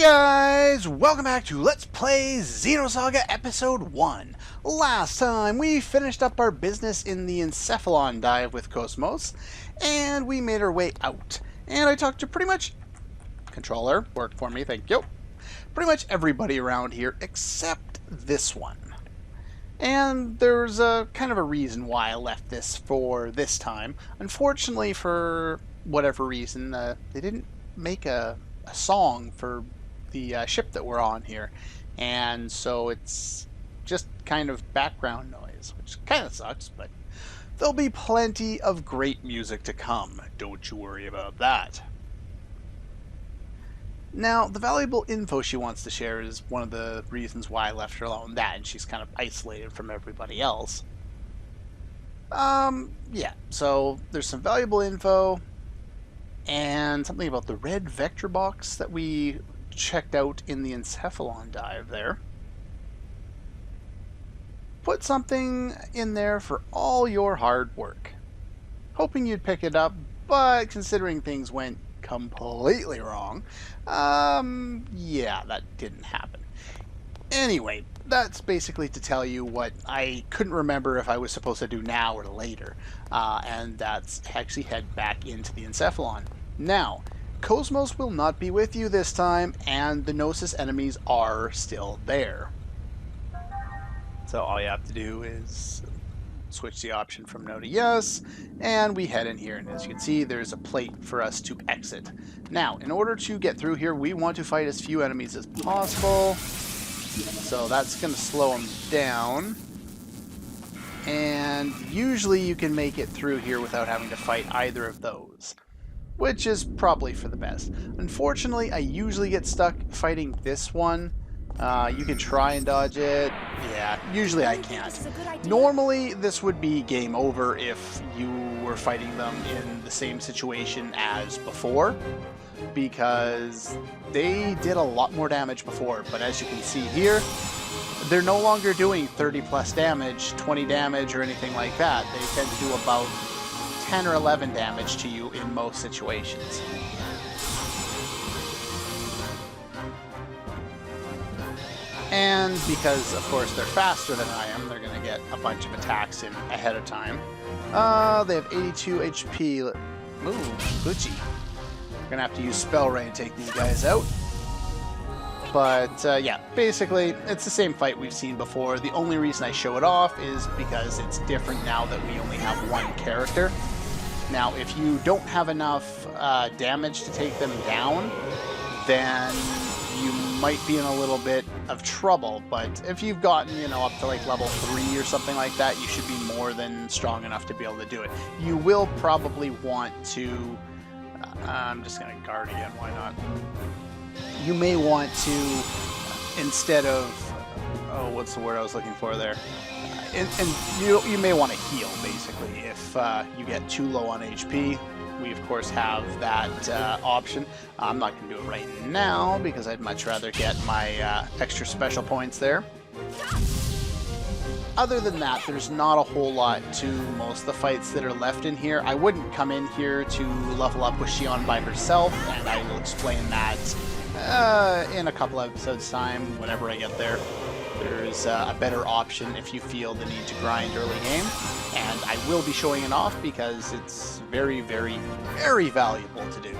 Guys, welcome back to Let's Play Xenosaga Episode 1. Last time we finished up our business in the Encephalon dive with KOS-MOS, and we made our way out. And I talked to pretty much... Controller, work for me, thank you. Pretty much everybody around here except this one. And there's a kind of a reason why I left this for this time. Unfortunately, for whatever reason, they didn't make a song for the ship that we're on here, and so it's just kind of background noise, which kind of sucks, but there'll be plenty of great music to come. Don't you worry about that. Now, the valuable info she wants to share is one of the reasons why I left her alone. That, and she's kind of isolated from everybody else. Yeah, so there's some valuable info and something about the red vector box that we checked out in the Encephalon dive there. Put something in there for all your hard work. Hoping you'd pick it up, but considering things went completely wrong, yeah, that didn't happen. Anyway, that's basically to tell you what I couldn't remember if I was supposed to do now or later, and that's actually head back into the Encephalon. Now, KOS-MOS will not be with you this time, and the Gnosis enemies are still there. So all you have to do is switch the option from no to yes, and we head in here, and as you can see, there's a plate for us to exit. Now, in order to get through here, we want to fight as few enemies as possible, so that's going to slow them down. And usually you can make it through here without having to fight either of those, which is probably for the best. Unfortunately, I usually get stuck fighting this one. You can try and dodge it. Yeah, usually I can't. Normally, this would be game over if you were fighting them in the same situation as before, because they did a lot more damage before, but as you can see here, they're no longer doing 30 plus damage, 20 damage, or anything like that. They tend to do about 10 or 11 damage to you in most situations. And because, of course, they're faster than I am, they're going to get a bunch of attacks in ahead of time. They have 82 HP. Ooh, Gucci. We're going to have to use Spell Rain to take these guys out. But, yeah, basically, it's the same fight we've seen before. The only reason I show it off is because it's different now that we only have one character. Now, if you don't have enough damage to take them down, then you might be in a little bit of trouble. But if you've gotten, you know, up to like level 3 or something like that, you should be more than strong enough to be able to do it. You will probably want to... I'm just going to guard again, why not? You may want to, instead of... Oh, what's the word I was looking for there? And you may want to heal, basically, if you get too low on HP. We, of course, have that option. I'm not going to do it right now, because I'd much rather get my extra special points there. Other than that, there's not a whole lot to most of the fights that are left in here. I wouldn't come in here to level up with Xion by herself, and I will explain that in a couple episodes' time, whenever I get there. There's a better option if you feel the need to grind early game, and I will be showing it off because it's very, very, very valuable to do.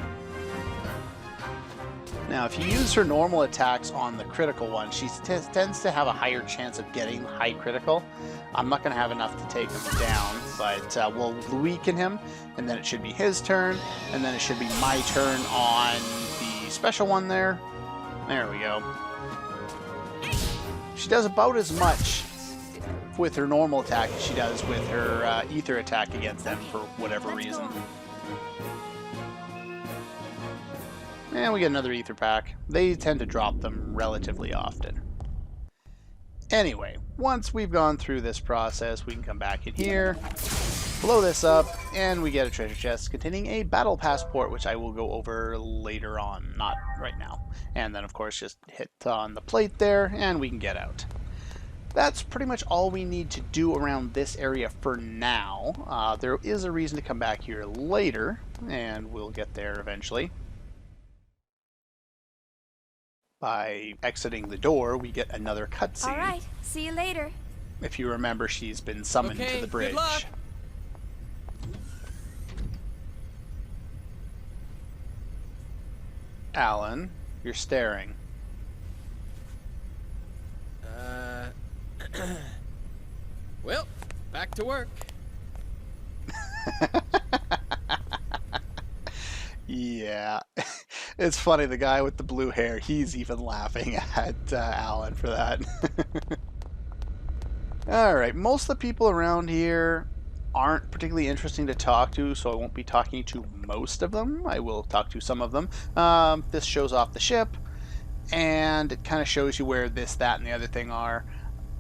Now, if you use her normal attacks on the critical one, she tends to have a higher chance of getting high critical. I'm not going to have enough to take him down, but we'll weaken him, and then it should be his turn, and then it should be my turn on the special one there. There we go. She does about as much with her normal attack as she does with her ether attack against them for whatever reason. And we get another ether pack. They tend to drop them relatively often. Anyway, once we've gone through this process, we can come back in here, blow this up, and we get a treasure chest containing a battle passport, which I will go over later on, not right now. And then, of course, just hit on the plate there, and we can get out. That's pretty much all we need to do around this area for now. There is a reason to come back here later, and we'll get there eventually. By exiting the door, we get another cutscene. All right, see you later. If you remember, she's been summoned to the bridge. Good luck. Alan, you're staring. Well, back to work. Yeah, it's funny, the guy with the blue hair, he's even laughing at Alan for that. Alright, most of the people around here aren't particularly interesting to talk to, so I won't be talking to most of them. I will talk to some of them. This shows off the ship, and it kind of shows you where this, that, and the other thing are.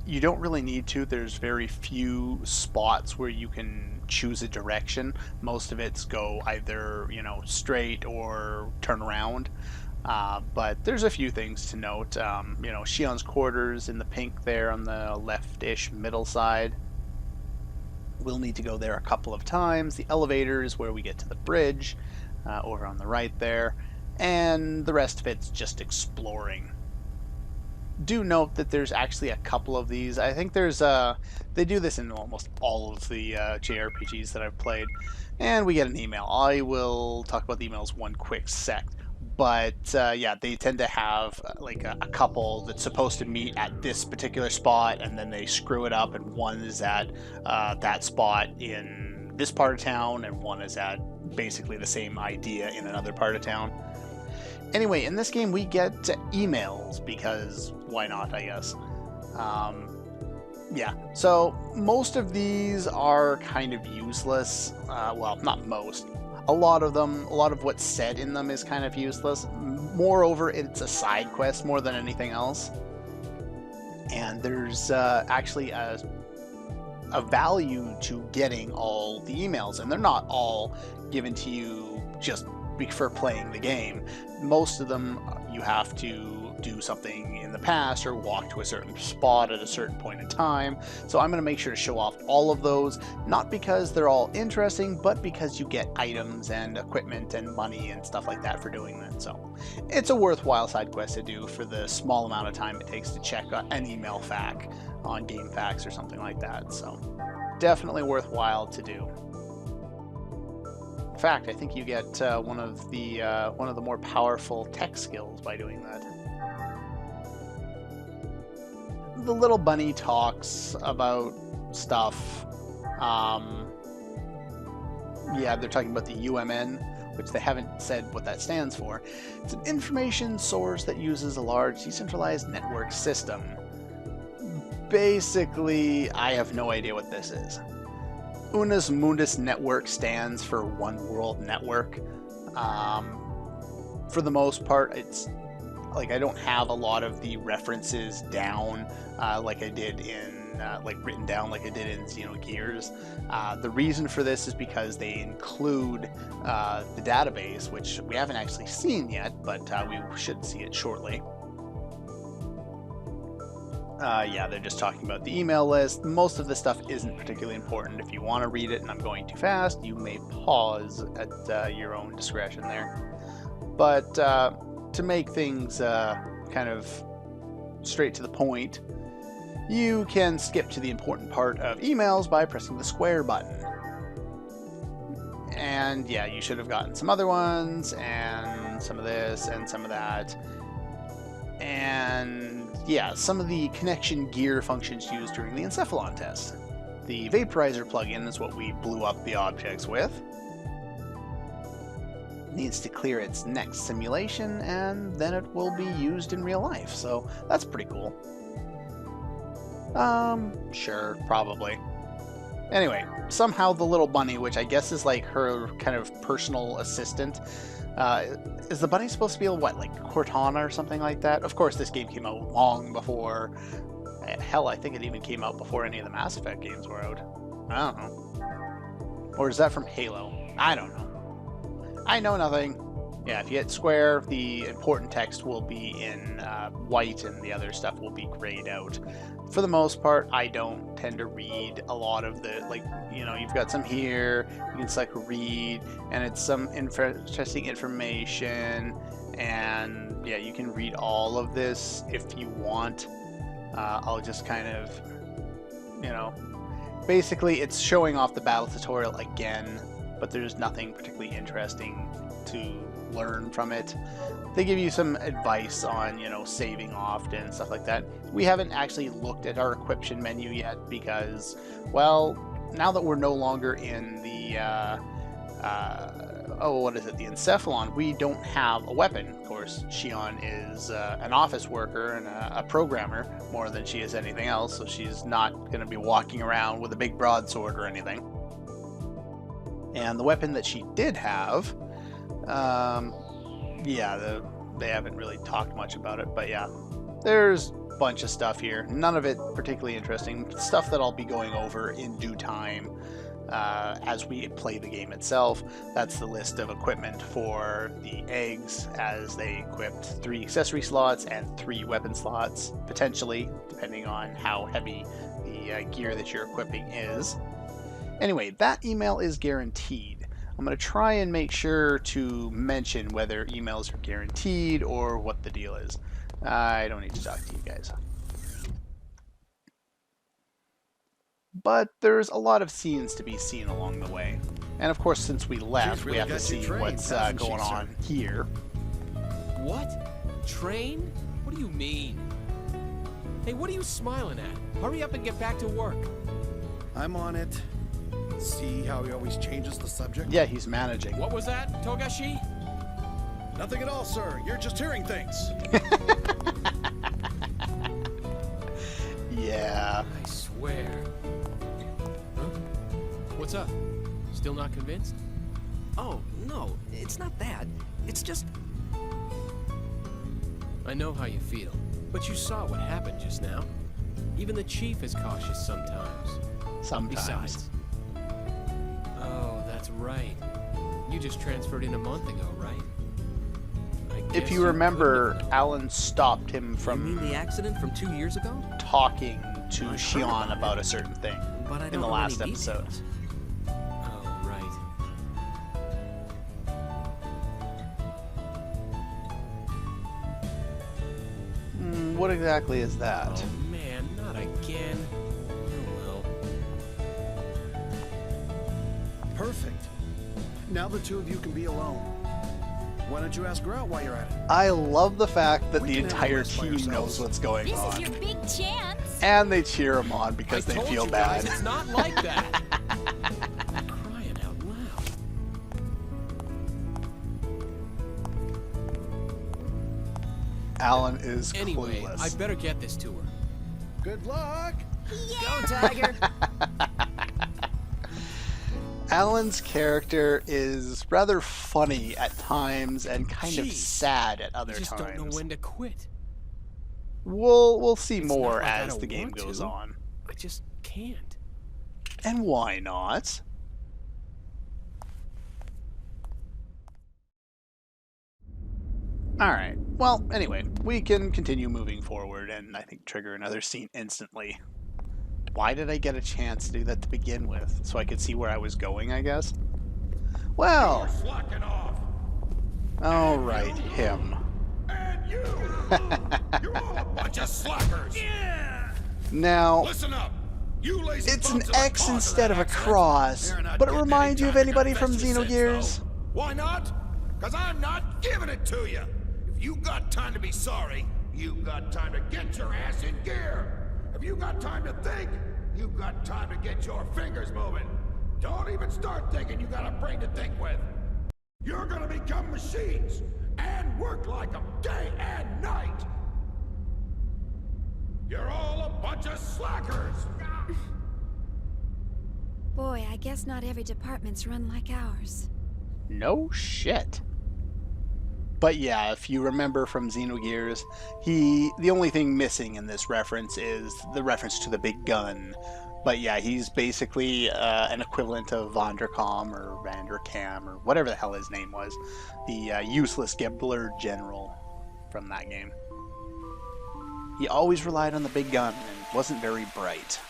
You don't really need to. There's very few spots where you can choose a direction. Most of it's go either, you know, straight or turn around. But there's a few things to note. You know, Shion's quarters in the pink there on the left-ish middle side. We'll need to go there a couple of times. The elevator is where we get to the bridge, over on the right there. And the rest of it's just exploring. Do note that there's actually a couple of these. I think there's they do this in almost all of the JRPGs that I've played. And we get an email. I will talk about the emails one quick sec. But yeah, they tend to have like a couple that's supposed to meet at this particular spot, and then they screw it up, and one is at that spot in this part of town, and one is at basically the same idea in another part of town. Anyway, in this game we get emails, because why not, I guess. Yeah, so most of these are kind of useless. Well, not most. A lot of them, a lot of what's said in them is kind of useless. Moreover, it's a side quest more than anything else. And there's actually a value to getting all the emails, and they're not all given to you just for playing the game. Most of them you have to do something in the past or walk to a certain spot at a certain point in time. So I'm going to make sure to show off all of those, not because they're all interesting, but because you get items and equipment and money and stuff like that for doing that. So it's a worthwhile side quest to do for the small amount of time it takes to check an email fac on GameFAQs or something like that. So definitely worthwhile to do. In fact, I think you get one of the more powerful tech skills by doing that. The little bunny talks about stuff. Yeah, they're talking about the UMN, which they haven't said what that stands for. It's an information source that uses a large decentralized network system. Basically, I have no idea what this is. Unus Mundus Network stands for One World Network. For the most part, it's like I don't have a lot of the references down like I did in written down like I did in Xenogears. The reason for this is because they include the database, which we haven't actually seen yet, but we should see it shortly. Yeah, they're just talking about the email list. Most of the stuff isn't particularly important. If you want to read it and I'm going too fast, you may pause at your own discretion there. But to make things kind of straight to the point, you can skip to the important part of emails by pressing the square button. And yeah, you should have gotten some other ones, and some of this, and some of that. And yeah, some of the connection gear functions used during the Encephalon test. The vaporizer plugin is what we blew up the objects with. It needs to clear its next simulation, and then it will be used in real life, so that's pretty cool. Sure, probably. Anyway, somehow the little bunny, which I guess is like her kind of personal assistant, is the bunny supposed to be, what, like Cortana or something like that? Of course, this game came out long before... Hell, I think it even came out before any of the Mass Effect games were out. I don't know. Or is that from Halo? I don't know. I know nothing. Yeah, if you hit square, the important text will be in white and the other stuff will be grayed out. For the most part, I don't tend to read a lot of the, like, you know, you've got some here, you can select read, and it's some interesting information, And yeah, you can read all of this if you want. I'll just kind of, you know, basically it's showing off the battle tutorial again, but there's nothing particularly interesting to learn from it. They give you some advice on, you know, saving often and stuff like that. We haven't actually looked at our equipment menu yet because, well, now that we're no longer in the, what is it, the Encephalon, we don't have a weapon. Of course, Shion is an office worker and a programmer more than she is anything else, so she's not going to be walking around with a big broadsword or anything. And the weapon that she did have, yeah, they haven't really talked much about it, but yeah, there's a bunch of stuff here. None of it particularly interesting. Stuff that I'll be going over in due time as we play the game itself. That's the list of equipment for the eggs, as they equipped 3 accessory slots and 3 weapon slots, potentially, depending on how heavy the gear that you're equipping is. Anyway, that email is guaranteed. I'm going to try and make sure to mention whether emails are guaranteed or what the deal is. I don't need to talk to you guys. But there's a lot of scenes to be seen along the way. And of course, since we left, we have to see what's going on here. What? Train? What do you mean? Hey, what are you smiling at? Hurry up and get back to work. I'm on it. See how he always changes the subject? Yeah, he's managing. What was that, Togashi? Nothing at all, sir. You're just hearing things. Yeah. I swear. Huh? What's up? Still not convinced? Oh, no, it's not that. It's just... I know how you feel, but you saw what happened just now. Even the chief is cautious sometimes. Sometimes. Besides... Oh, that's right. You just transferred in a month ago, right? If you remember, Alan stopped him You from mean the accident from 2 years ago? talking to I heard Shion about about it. a certain thing But I don't in the know last any episode. details. Oh, right. What exactly is that? Oh, man, not again. Oh, well. Perfect. Now the two of you can be alone. Why don't you ask her out while you're at it? I love the fact that We the can entire handle this by team knows ourselves. what's going This is on. your big chance. And they cheer him on because I they told feel you bad. Guys, it's not like that. Crying out loud. Alan is Anyway, clueless. I better get this to her. Good luck. Go, Tiger! Alan's character is rather funny at times and kind of Jeez. sad at I other just times. don't know when to quit. We'll see It's more not like I as don't the game want goes to. on. I just can't. And why not? Alright, well, anyway, we can continue moving forward and I think trigger another scene instantly. Why did I get a chance to do that to begin with? So I could see where I was going, I guess? Well, Slacking off. alright, him. And you. You're all a bunch of slackers. Now, Listen up. You lazy it's an bums are the X cause instead that of a accident. cross, You're not but it getting reminds you any of time to anybody from confess your Xenogears? sins, though. Why not? Because I'm not giving it to you. If you got time to be sorry, you got time to get your ass in gear. If you got time to think, you got time to get your fingers moving. Don't even start thinking you got a brain to think with. You're gonna become machines and work like them day and night. You're all a bunch of slackers. Boy, I guess not every department's run like ours. No shit. But yeah, if you remember from Xenogears, the only thing missing in this reference is the reference to the big gun. But yeah, he's basically an equivalent of Vanderkam or Vanderkam or whatever the hell his name was. The useless Gambler general from that game. He always relied on the big gun and wasn't very bright.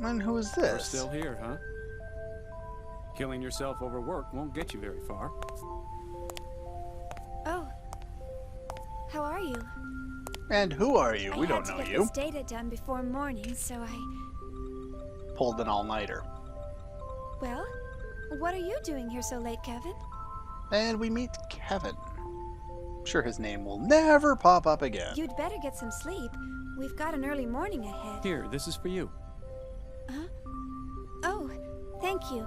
And who is You're this? still here, huh? Killing yourself over work won't get you very far. Oh. How are you? And who are you? We don't I know had to get you. this data done before morning, so I... Pulled an all-nighter. Well, what are you doing here so late, Kevin? And we meet Kevin. I'm sure his name will never pop up again. You'd better get some sleep. We've got an early morning ahead. Here, this is for you. Huh? Oh, thank you.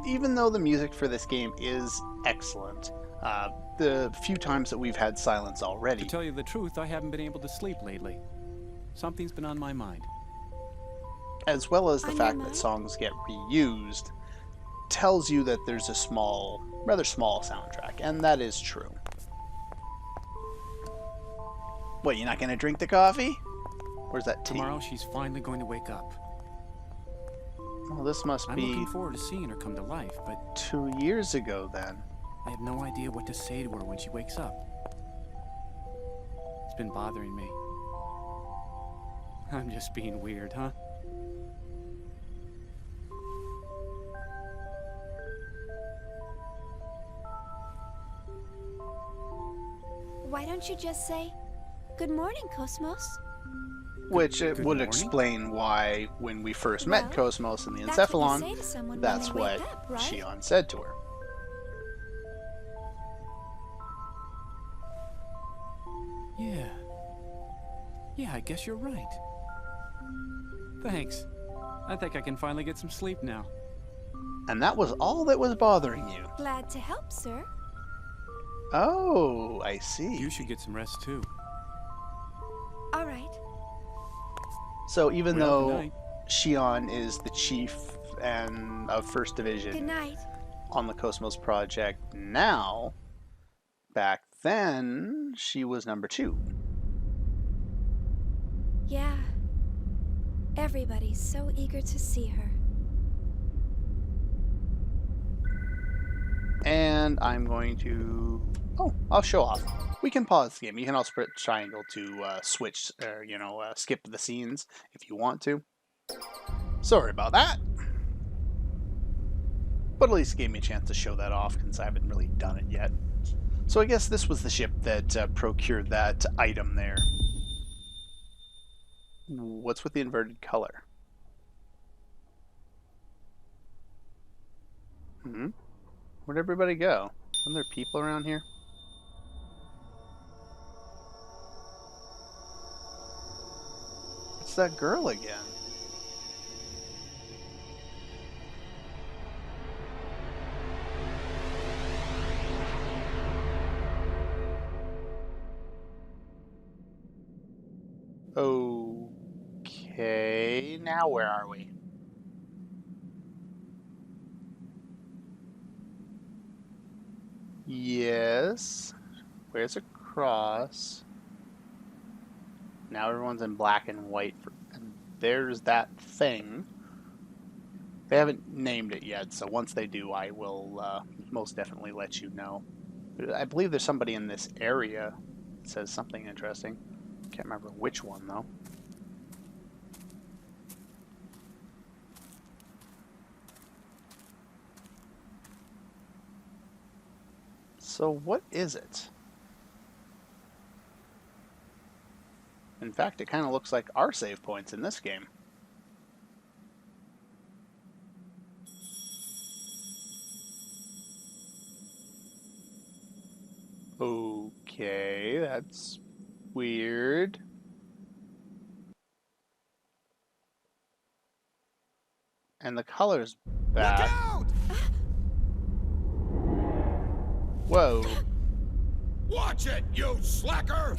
Even though the music for this game is excellent, the few times that we've had silence To already, tell you the truth, I haven't been able to sleep lately. Something's been on my mind. as well as the On your fact that mind? songs get reused, tells you that there's a small, rather small soundtrack, and that is true. What, you're not going to drink the coffee? Where's that tea? Tomorrow she's finally going to wake up. Well, this must I'm be looking forward to seeing her come to life, but 2 years ago then. I have no idea what to say to her when she wakes up. It's been bothering me. I'm just being weird, huh? Why don't you just say, "Good morning, KOS-MOS"? Which it Good would morning. explain why, when we first met Well, KOS-MOS in the that's what you Encephalon, say to someone when that's they what wake up, right? Shion said to her. Yeah. Yeah, I guess you're right. Thanks. I think I can finally get some sleep now. And that was all that was bothering you. Glad to help, sir. Oh, I see. You should get some rest too. All right. So even Well, good though night. Shion is the chief and of First Good Division night. on the KOS-MOS project now, back then she was number 2. Yeah. Everybody's so eager to see her. And I'm going to... Oh, I'll show off. We can pause the game. You can also press triangle to switch, or, skip the scenes if you want to. Sorry about that. But at least it gave me a chance to show that off, since I haven't really done it yet. So I guess this was the ship that procured that item there. What's with the inverted color? Where'd everybody go? Aren't there people around here? It's that girl again. Okay, now where are we? Yes. Where's a cross? Now everyone's in black and white. And there's that thing. They haven't named it yet, so once they do, I will most definitely let you know. I believe there's somebody in this area that says something interesting. Can't remember which one, though. So what is it? In fact, it kind of looks like our save points in this game. Okay, that's weird. And the color's bad. Look out! Whoa. Watch it, you slacker!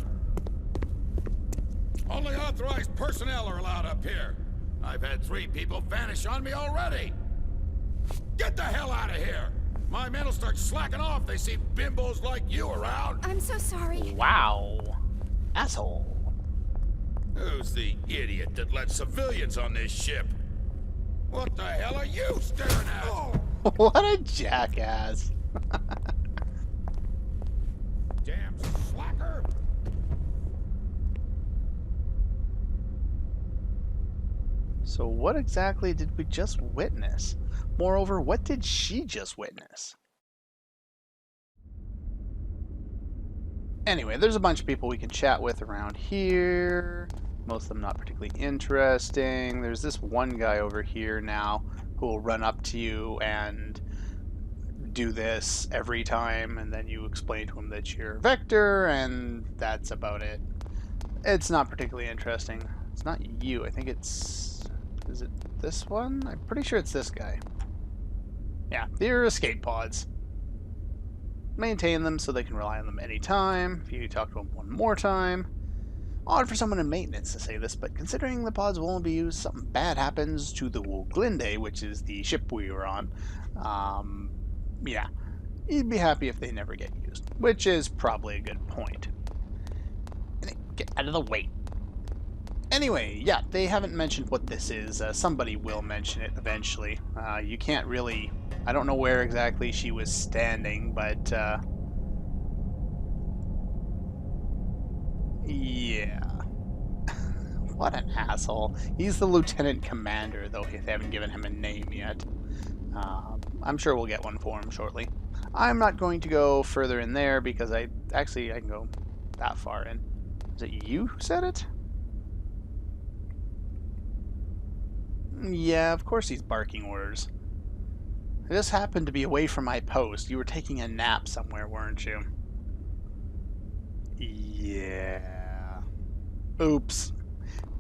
Only authorized personnel are allowed up here. I've had 3 people vanish on me already. Get the hell out of here! My men will start slacking off if they see bimbos like you around. I'm so sorry. Wow. Asshole. Who's the idiot that let civilians on this ship? What the hell are you staring at? What a jackass. Damn slacker! So what exactly did we just witness? Moreover, what did she just witness? Anyway, there's a bunch of people we can chat with around here. Most of them not particularly interesting. There's this one guy over here now who will run up to you and do this every time, and then you explain to him that you're Vector, and that's about it. It's not particularly interesting. It's not you. I think it's... Is it this one? I'm pretty sure it's this guy. Yeah, they're escape pods. Maintain them so they can rely on them anytime. If you talk to them one more time. Odd for someone in maintenance to say this, but considering the pods will only be used, something bad happens to the Woglinde, which is the ship we were on. Yeah, you'd be happy if they never get used, which is probably a good point. Get out of the way. Anyway, yeah, they haven't mentioned what this is. Somebody will mention it eventually. You can't really... I don't know where exactly she was standing, but... yeah. What an asshole. He's the lieutenant commander, though they haven't given him a name yet. I'm sure we'll get one for him shortly. I'm not going to go further in there because I can go that far in. Is it you who said it? Yeah, of course he's barking orders. I just happened to be away from my post. You were taking a nap somewhere, weren't you? Yeah. Oops.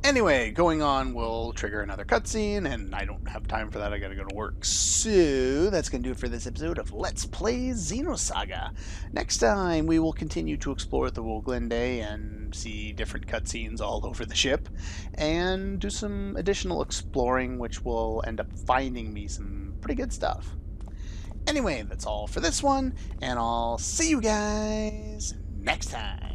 Anyway, going on will trigger another cutscene, and I don't have time for that. I gotta go to work. So, that's gonna do it for this episode of Let's Play Xenosaga. Next time, we will continue to explore the Woglinde and see different cutscenes all over the ship, and do some additional exploring, which will end up finding me some pretty good stuff. Anyway, that's all for this one, and I'll see you guys next time.